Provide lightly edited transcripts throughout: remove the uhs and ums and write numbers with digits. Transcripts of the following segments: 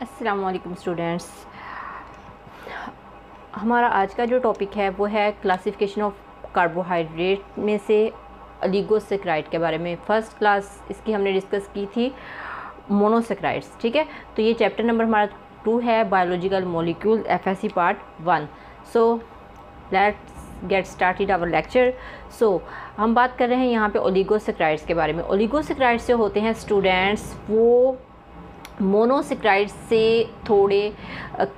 अस्सलाम वालेकुम स्टूडेंट्स। हमारा आज का जो टॉपिक है वो है क्लासिफिकेशन ऑफ कार्बोहाइड्रेट में से ओलिगोसैकेराइड के बारे में। फर्स्ट क्लास इसकी हमने डिस्कस की थी मोनोसैकेराइड्स, ठीक है। तो ये चैप्टर नंबर हमारा 2 है, biological molecule FSC part 1। So let's get started our lecture. So हम बात कर रहे हैं यहाँ पे ओलिगोसैकेराइड्स के बारे में। ओलिगोसैकेराइड्स जो होते हैं स्टूडेंट्स वो मोनोसैकेराइड से थोड़े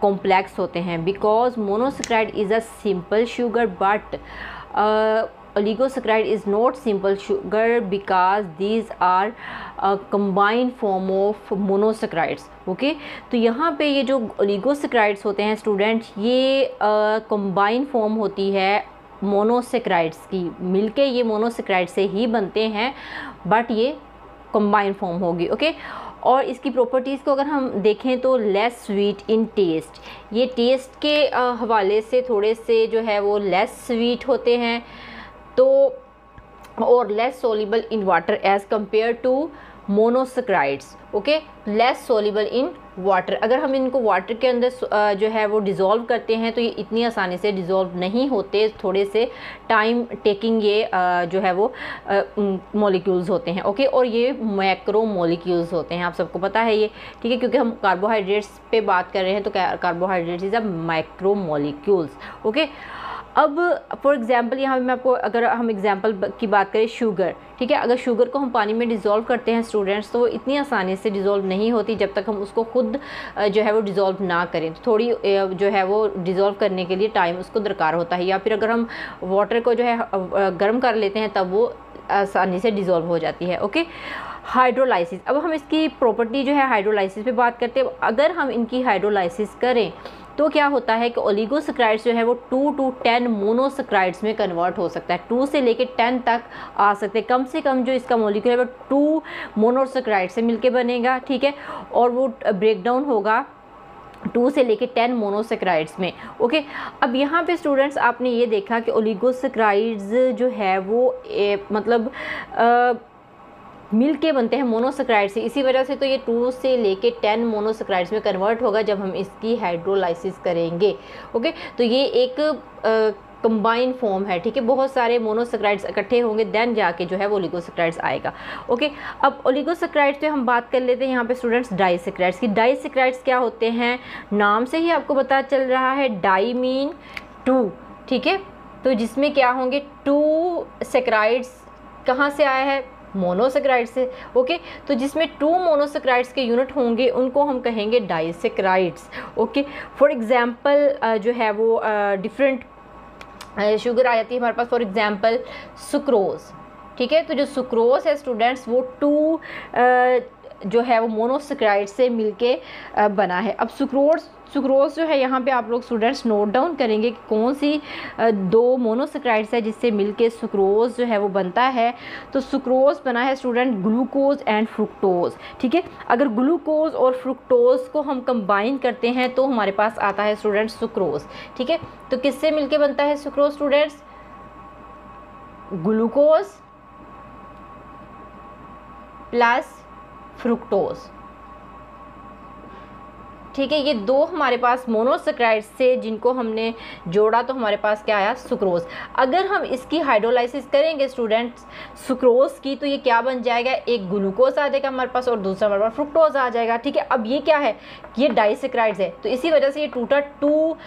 कॉम्प्लेक्स होते हैं, because monosaccharide is a simple sugar but oligosaccharide is not simple sugar because these are combined form of monosaccharides. Okay, तो यहाँ पे ये जो ओलिगोसैकेराइड्स होते हैं स्टूडेंट्स, ये कंबाइंड फॉर्म होती है मोनोसैकेराइड्स की, मिलके ये मोनोसैकेराइड से ही बनते हैं, बट ये कंबाइंड फॉर्म होगी। ओके, और इसकी प्रॉपर्टीज़ को अगर हम देखें तो लेस स्वीट इन टेस्ट, ये टेस्ट के हवाले से थोड़े से जो है वो लेस स्वीट होते हैं, तो और less soluble in water as compare to monosaccharides. Okay, less soluble in water. अगर हम इनको वाटर के अंदर जो है वो डिज़ोल्व करते हैं तो ये इतनी आसानी से डिज़ोल्व नहीं होते, थोड़े से टाइम टेकिंग ये जो है वो मॉलिक्यूल्स होते हैं। ओके, और ये मैक्रो मॉलिक्यूल्स होते हैं, आप सबको पता है ये, ठीक है, क्योंकि हम कार्बोहाइड्रेट्स पे बात कर रहे हैं तो carbohydrates is a micro molecules. Okay, अब फॉर एग्जांपल यहाँ पे मैं आपको, अगर हम एग्जांपल की बात करें शुगर, ठीक है, अगर शुगर को हम पानी में डिज़ोल्व करते हैं स्टूडेंट्स तो वो इतनी आसानी से डिज़ोल्व नहीं होती जब तक हम उसको खुद जो है वो डिज़ोल्व ना करें। तो थोड़ी जो है वो डिज़ोल्व करने के लिए टाइम उसको दरकार होता है, या फिर अगर हम वाटर को जो है गर्म कर लेते हैं तब वो आसानी से डिज़ोल्व हो जाती है। Okay, hydrolysis. अब हम इसकी प्रॉपर्टी जो है हाइड्रोलाइसिस पे बात करते हैं। अगर हम इनकी हाइड्रोलाइसिस करें तो क्या होता है कि ओलिगोसैकेराइड्स जो है वो 2 to 10 मोनोसैकेराइड्स में कन्वर्ट हो सकता है, 2 से लेके 10 तक आ सकते हैं। कम से कम जो इसका मॉलिक्यूल है वो 2 मोनोसैकेराइड से मिलके बनेगा, ठीक है, और वो ब्रेक डाउन होगा 2 से लेके 10 मोनोसैकेराइड्स में। ओके, अब यहाँ पे स्टूडेंट्स आपने ये देखा कि ओलिगोसैकेराइड्स जो है वो मतलब मिल के बनते हैं मोनोसैकेराइड से, इसी वजह से तो ये 2 से लेके 10 मोनोसैकेराइड्स में कन्वर्ट होगा जब हम इसकी हाइड्रोलाइसिस करेंगे। ओके, तो ये एक कंबाइंड फॉर्म है, ठीक है, बहुत सारे मोनोसैकेराइड्स इकट्ठे होंगे देन जाके जो है वो ओलिगोसैकेराइड्स आएगा। ओके, अब ओलिगोसैकेराइड्स पे हम बात कर लेते हैं यहाँ पे स्टूडेंट्स डाइसैकेराइड्स की। डाइसैकेराइड्स क्या होते हैं, नाम से ही आपको पता चल रहा है, डाई मीन 2, ठीक है, तो जिसमें क्या होंगे 2 सैकेराइड्स, कहाँ से आया है, मोनोसैकेराइड से। ओके, तो जिसमें 2 मोनोसैकेराइड्स के यूनिट होंगे उनको हम कहेंगे डाइसैकेराइड्स। ओके, फॉर एग्जांपल जो है वो डिफरेंट शुगर आ जाती है हमारे पास, फॉर एग्जांपल सुक्रोज, ठीक है, तो जो सुक्रोज है स्टूडेंट्स वो 2 जो है वो मोनोसैकेराइड से मिलके बना है। अब सुक्रोज जो है यहाँ पे आप लोग स्टूडेंट्स नोट डाउन करेंगे कि कौन सी 2 मोनोसैकेराइड्स है जिससे मिलके सुक्रोज जो है वो बनता है। तो सुक्रोज बना है स्टूडेंट ग्लूकोज एंड फ्रुक्टोज, ठीक है। अगर ग्लूकोज और फ्रुक्टोज को हम कंबाइन करते हैं तो हमारे पास आता है स्टूडेंट्स सुक्रोज, ठीक है। तो किससे मिलके बनता है sucrose students, glucose plus fructose, ठीक है। ये 2 हमारे पास मोनोसैकेराइड से जिनको हमने जोड़ा तो हमारे पास क्या आया, सुक्रोज। अगर हम इसकी हाइड्रोलाइसिस करेंगे स्टूडेंट्स सुक्रोज की, तो ये क्या बन जाएगा, एक ग्लूकोज आ जाएगा हमारे पास और दूसरा हमारे पास फ्रुक्टोज आ जाएगा, ठीक है। अब ये क्या है, ये डाइसैकेराइड्स है, तो इसी वजह से ये टूटा 2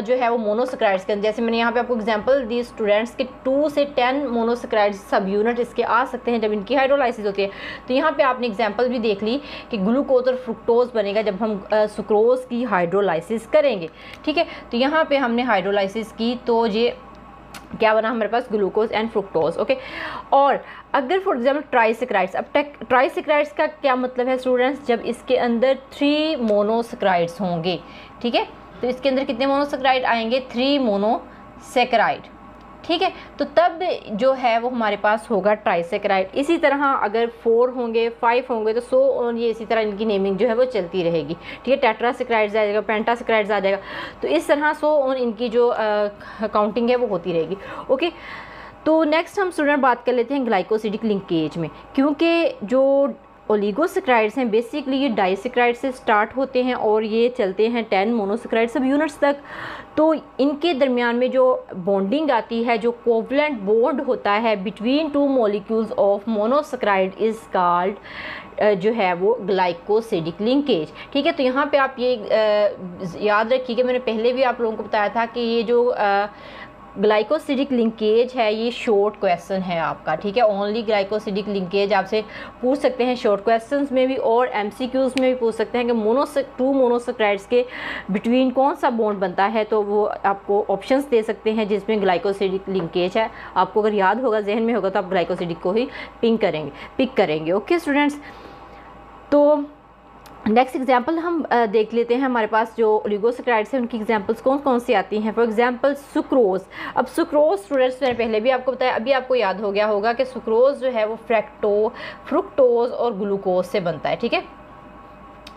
जो है वो मोनोसैकेराइड्स के, जैसे मैंने यहाँ पे आपको एग्जाम्पल दी स्टूडेंट्स के 2 से 10 मोनोसैकेराइड्स सब यूनिट इसके आ सकते हैं जब इनकी हाइड्रोलाइसिस होती है। तो यहाँ पे आपने एग्जाम्पल भी देख ली कि ग्लूकोज और फ्रुक्टोज बनेगा जब हम सुक्रोज की हाइड्रोलाइसिस करेंगे, ठीक है। तो यहाँ पे हमने हाइड्रोलाइसिस की तो ये क्या बना हमारे पास, ग्लूकोज एंड फ्रुक्टोज। ओके, और अगर फॉर एग्जाम्पल ट्राइसैकेराइड्स, अब ट्राइसैकेराइड्स का क्या मतलब है स्टूडेंट्स, जब इसके अंदर 3 मोनोसैकेराइड्स होंगे, ठीक है, तो इसके अंदर कितने मोनोसैकेराइड आएंगे, 3 मोनोसैकेराइड, ठीक है। तो तब जो है वो हमारे पास होगा ट्राइसैकेराइड। इसी तरह अगर 4 होंगे 5 होंगे तो 100 और ये इसी तरह इनकी नेमिंग जो है वो चलती रहेगी, ठीक है। टेट्रासैकेराइड्स आ जाएगा, पेंटासैकेराइड्स आ जाएगा, तो इस तरह 100 और इनकी जो काउंटिंग है वो होती रहेगी। ओके, तो नेक्स्ट हम स्टूडेंट बात कर लेते हैं ग्लाइकोसिडिक लिंकेज में, क्योंकि जो ओलिगोसेक्राइड्स हैं बेसिकली ये डाइसेक्राइड से स्टार्ट होते हैं और ये चलते हैं 10 मोनोसेक्राइड सब यूनिट्स तक। तो इनके दरमियान में जो बॉन्डिंग आती है, जो कोवलेंट बॉन्ड होता है between two molecules of monosaccharide is called जो है वो ग्लाइकोसिडिक लिंकेज। ठीक है, तो यहाँ पे आप ये याद रखिए कि मैंने पहले भी आप लोगों को बताया था कि ये जो ग्लाइकोसिडिक लिंकेज है ये शॉर्ट क्वेश्चन है आपका। ठीक है, ओनली ग्लाइकोसिडिक लिंकेज आपसे पूछ सकते हैं शॉर्ट क्वेश्चंस में भी और एमसीक्यूज़ में भी पूछ सकते हैं कि टू मोनोसेक्राइड्स के बिटवीन कौन सा बॉन्ड बनता है, तो वो आपको ऑप्शंस दे सकते हैं जिसमें ग्लाइकोसिडिक लिंकेज है। आपको अगर याद होगा, जहन में होगा, तो आप ग्लाइकोसिडिक को ही पिक करेंगे। ओके स्टूडेंट्स, तो नेक्स्ट एग्जाम्पल हम देख लेते हैं। हमारे पास जो ओलिगोसेक्राइड्स हैं उनकी एग्जांपल्स कौन कौन सी आती हैं। For example sucrose. अब सुक्रोज स्टूडेंट्स मैंने पहले भी आपको बताया, अभी आपको याद हो गया होगा कि सुक्रोज जो है वो फ्रुक्टोज और ग्लूकोज से बनता है। ठीक है,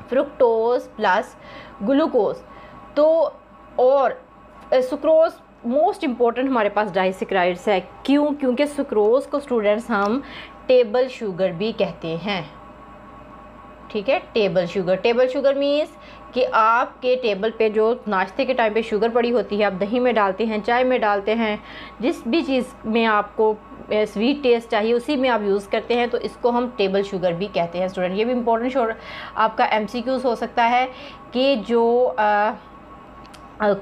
फ्रुक्टोज प्लस ग्लूकोज। तो और सुक्रोज मोस्ट इम्पॉर्टेंट हमारे पास डाइसेक्राइड्स है। क्यों? क्योंकि सुक्रोज को स्टूडेंट्स हम टेबल शुगर भी कहते हैं। ठीक है, टेबल शुगर मीन्स कि आपके टेबल पे जो नाश्ते के टाइम पे शुगर पड़ी होती है, आप दही में डालते हैं, चाय में डालते हैं, जिस भी चीज़ में आपको स्वीट टेस्ट चाहिए उसी में आप यूज़ करते हैं, तो इसको हम टेबल शुगर भी कहते हैं स्टूडेंट। ये भी इम्पोर्टेंट आपका एमसीक्यूज़ हो सकता है कि जो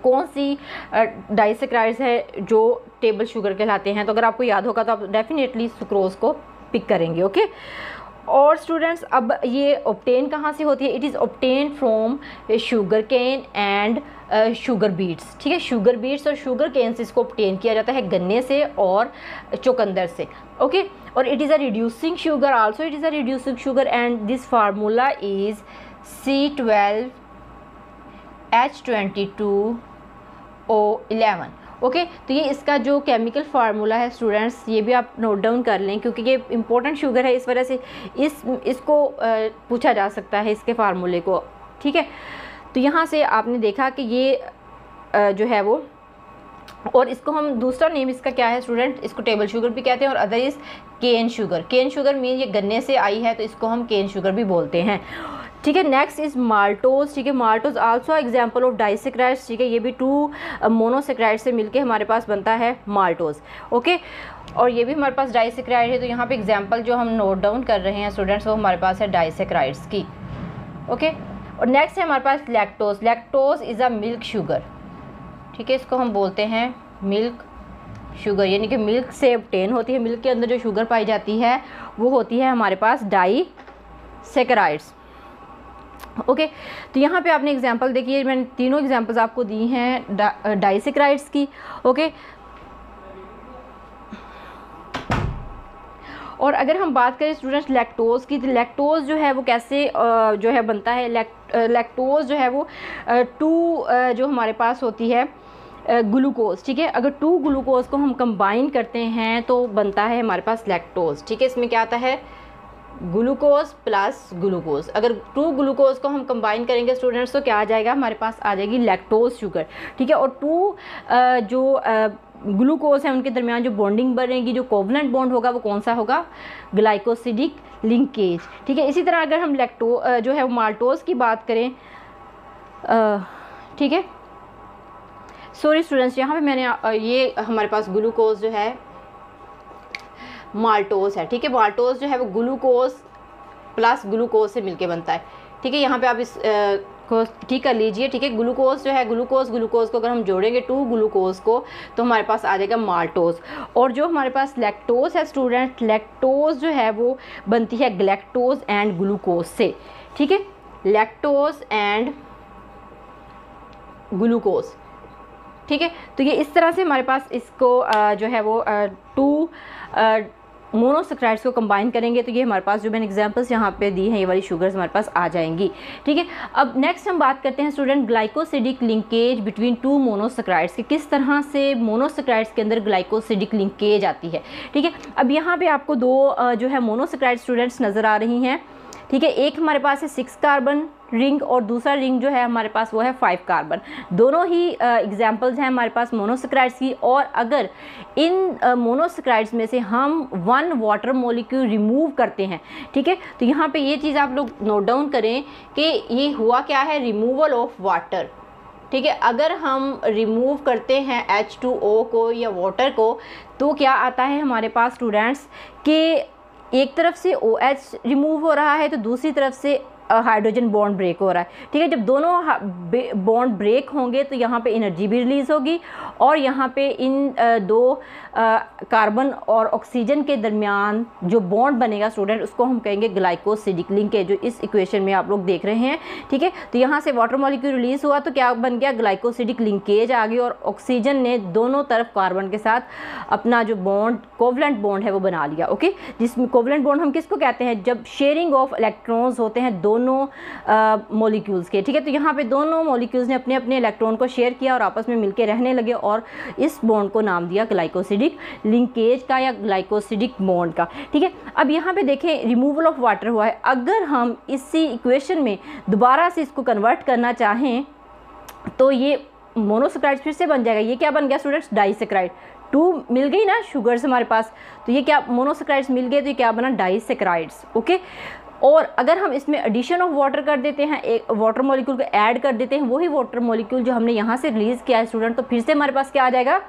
कौन सी डाइसेक्राइड्स है जो टेबल शुगर कहलाते हैं। तो अगर आपको याद होगा तो आप डेफिनेटली सुक्रोज को पिक करेंगे। ओके, और स्टूडेंट्स अब ये ऑब्टेन कहाँ से होती है? It is obtain from sugar cane and sugar beets. ठीक है, शुगर बीट्स और शुगर केन से इसको ऑब्टेन किया जाता है, गन्ने से और चुकंदर से। ओके, और it is a reducing sugar also, it is a reducing sugar and this formula is C12H22O11। Okay, तो ये इसका जो केमिकल फार्मूला है स्टूडेंट्स, ये भी आप नोट डाउन कर लें क्योंकि ये इंपॉर्टेंट शुगर है, इस वजह से इसको पूछा जा सकता है इसके फार्मूले को। ठीक है, तो यहाँ से आपने देखा कि ये जो है वो, और इसको हम दूसरा नेम इसका क्या है स्टूडेंट, इसको टेबल शुगर भी कहते हैं और other is cane sugar. Cane sugar mean ये गन्ने से आई है तो इसको हम केन शुगर भी बोलते हैं। ठीक है, नेक्स्ट इज़ माल्टोज। ठीक है, maltose also example of disaccharides. ठीक है, ये भी टू मोनोसेक्राइड से मिलके हमारे पास बनता है माल्टोज। ओके, और ये भी हमारे पास डाइसेक्राइड है। तो यहाँ पे एग्जांपल जो हम नोट डाउन कर रहे हैं स्टूडेंट्स वो हमारे पास है डाइसेक्राइड्स की। ओके, और नेक्स्ट है हमारे पास lactose. Lactose is a milk sugar. ठीक है, इसको हम बोलते हैं मिल्क शुगर, यानी कि मिल्क से ऑब्टेन होती है। मिल्क के अंदर जो शुगर पाई जाती है वो होती है हमारे पास डाइसेक्राइड्स। ओके, तो यहाँ पे आपने एग्जांपल देखिए, मैंने तीनों एग्जांपल्स आपको दी हैं डाइसेक्राइड्स की। ओके, और अगर हम बात करें स्टूडेंट्स लैक्टोज की, तो लैक्टोज जो है वो कैसे जो है बनता है। लैक्टोज जो है वो टू जो हमारे पास होती है ग्लूकोज। ठीक है, अगर टू ग्लूकोज को हम कंबाइन करते हैं तो बनता है हमारे पास लैक्टोज। ठीक है, इसमें क्या आता है ग्लूकोज प्लस ग्लूकोज। अगर टू ग्लूकोज को हम कंबाइन करेंगे स्टूडेंट्स तो क्या आ जाएगा, हमारे पास आ जाएगी लैक्टोज शुगर। ठीक है, और टू जो ग्लूकोज है उनके दरमियान जो बॉन्डिंग बनेगी, जो कोवलेंट बॉन्ड होगा वो कौन सा होगा, ग्लाइकोसिडिक लिंकेज। ठीक है, इसी तरह अगर हम जो है माल्टोज की बात करें, ठीक है, सॉरी स्टूडेंट्स, यहाँ पे मैंने ये हमारे पास ग्लूकोज जो है माल्टोज है। ठीक है, माल्टोज जो है वो ग्लूकोज प्लस ग्लूकोज से मिलके बनता है। ठीक है, यहाँ पे आप इस को ठीक कर लीजिए। ठीक है, ग्लूकोज जो है ग्लूकोज को अगर हम जोड़ेंगे टू ग्लूकोज को तो हमारे पास आ जाएगा माल्टोज। और जो हमारे पास लैक्टोज है स्टूडेंट, लैक्टोज जो है वो बनती है ग्लैक्टोज एंड ग्लूकोज से। ठीक है, लैक्टोज एंड ग्लूकोज। ठीक है, तो ये इस तरह से हमारे पास इसको जो है वो टू मोनोसेक्राइड्स को कंबाइन करेंगे तो ये हमारे पास जो मैंने एग्जांपल्स यहाँ पे दी हैं ये वाली शुगर्स हमारे पास आ जाएंगी। ठीक है, अब नेक्स्ट हम बात करते हैं student glycosidic linkage between two monosaccharides की, किस तरह से मोनोसेक्राइड्स के अंदर ग्लाइकोसिडिक लिंकेज आती है। ठीक है, अब यहाँ पे आपको दो जो है मोनोसेक्राइड स्टूडेंट्स नज़र आ रही हैं। ठीक है। एक हमारे पास है 6 कार्बन रिंग और दूसरा रिंग जो है हमारे पास वो है 5 कार्बन। दोनों ही एग्जांपल्स हैं हमारे पास मोनोसेक्राइड्स की। और अगर इन मोनोसेक्राइड्स में से हम 1 वाटर मॉलिक्यूल रिमूव करते हैं, ठीक है, तो यहाँ पे ये चीज़ आप लोग नोट डाउन करें कि ये हुआ क्या है, रिमूवल ऑफ वाटर। ठीक है, अगर हम रिमूव करते हैं H2O को या वाटर को, तो क्या आता है हमारे पास स्टूडेंट्स कि एक तरफ से OH रिमूव हो रहा है तो दूसरी तरफ से हाइड्रोजन बॉन्ड ब्रेक हो रहा है। ठीक है, जब दोनों बॉन्ड ब्रेक होंगे तो यहाँ पे एनर्जी भी रिलीज़ होगी और यहाँ पे इन दो कार्बन और ऑक्सीजन के दरमियान जो बॉन्ड बनेगा स्टूडेंट, उसको हम कहेंगे ग्लाइकोसिडिक लिंकेज, जो इस इक्वेशन में आप लोग देख रहे हैं। ठीक है, तो यहाँ से वाटर मॉलिक्यूल रिलीज़ हुआ तो क्या बन गया, ग्लाइकोसिडिक लिंकेज आ गई और ऑक्सीजन ने दोनों तरफ कार्बन के साथ अपना जो बॉन्ड कोवलेंट बॉन्ड है वो बना लिया। ओके, जिसमें कोवलेंट बॉन्ड हम किसको कहते हैं, जब शेयरिंग ऑफ इलेक्ट्रॉन्स होते हैं दोनों मॉलिक्यूल्स के। ठीक है, तो यहाँ पे दोनों मॉलिक्यूल्स ने अपने अपने इलेक्ट्रॉन को शेयर किया और आपस में मिलकर रहने लगे और इस बॉन्ड को नाम दिया ग्लाइकोसिडिक लिंकेज का या ग्लाइकोसिडिक बॉन्ड का। ठीक है, अब यहाँ पे देखें रिमूवल ऑफ वाटर हुआ है। अगर हम इसी इक्वेशन में दोबारा से इसको कन्वर्ट करना चाहें तो ये मोनोसेक्राइड फिर से बन जाएगा। ये क्या बन गया स्टूडेंट्स, डाइसेक्राइड। 2 मिल गई ना शुगर्स हमारे पास, तो ये क्या मोनोसेक्राइड्स मिल गए तो ये क्या बना, डाइसेक्राइड्स। ओके, और अगर हम इसमें एडिशन ऑफ वाटर कर देते हैं, एक वाटर मॉलिक्यूल को ऐड कर देते हैं, वही वाटर मॉलिक्यूल जो हमने यहाँ से रिलीज़ किया है स्टूडेंट, तो फिर से हमारे पास क्या आ जाएगा,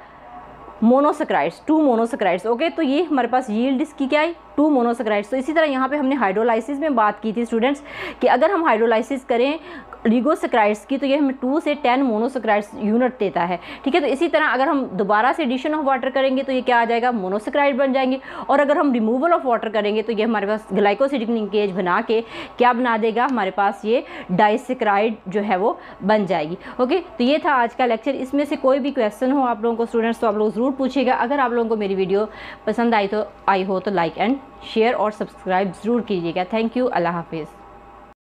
मोनोसेक्राइड्स, 2 मोनोसेक्राइड्स। ओके, तो ये हमारे पास यील्ड इसकी क्या है, 2 मोनोसेक्राइड्स। तो इसी तरह यहाँ पे हमने हाइड्रोलाइसिस में बात की थी स्टूडेंट्स कि अगर हम हाइड्रोलाइसिस करें लिगोसेक्राइड्स की तो ये हमें 2 से 10 मोनोसेक्राइड्स यूनिट देता है। ठीक है, तो इसी तरह अगर हम दोबारा से एडिशन ऑफ वाटर करेंगे तो ये क्या आ जाएगा, मोनोसेक्राइड बन जाएंगे। और अगर हम रिमूवल ऑफ वाटर करेंगे तो ये हमारे पास ग्लाइकोसिडिक लिंकेज बना के क्या बना देगा, हमारे पास ये डाइसेक्राइड जो है वो बन जाएगी। ओके, तो ये था आज का लेक्चर। इसमें से कोई भी क्वेश्चन हो आप लोगों को स्टूडेंट्स तो आप लोग ज़रूर पूछिएगा। अगर आप लोगों को मेरी वीडियो पसंद आई हो तो लाइक एंड शेयर और सब्सक्राइब ज़रूर कीजिएगा। थैंक यू, अल्लाह हाफिज़।